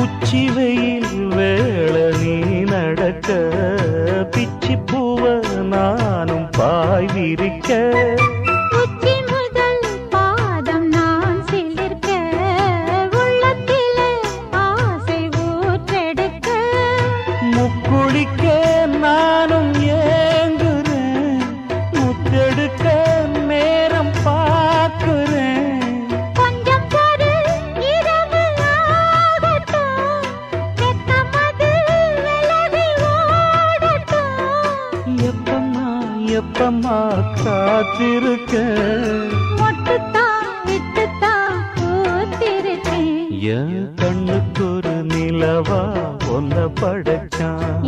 உச்சி வெயில் வேள நீ நடக்க பிச்சி பூவ நானும் பாய் விரிக்க உச்சி முதல் பாதம் நான் சிலிர்க்க உள்ளத்திலே ஆசை ஊற்றெடுக்க முக்குளிக்க நானும் ஏங்குறேன் முத்தெடுக்க நேரம் பார்க்கிறேன் கொஞ்சம் பொறு இரவு ஆகட்டும் வெட்கமது விலகி ஓடட்டும் எப்பம்மா எப்பம்மா காத்திருக்க மொட்டுத்தான் விட்டுத்தான் பூத்திருக்கேன் என் கண்ணுக்கு ஒரு நிலவா ஒன்ன படைச்சான்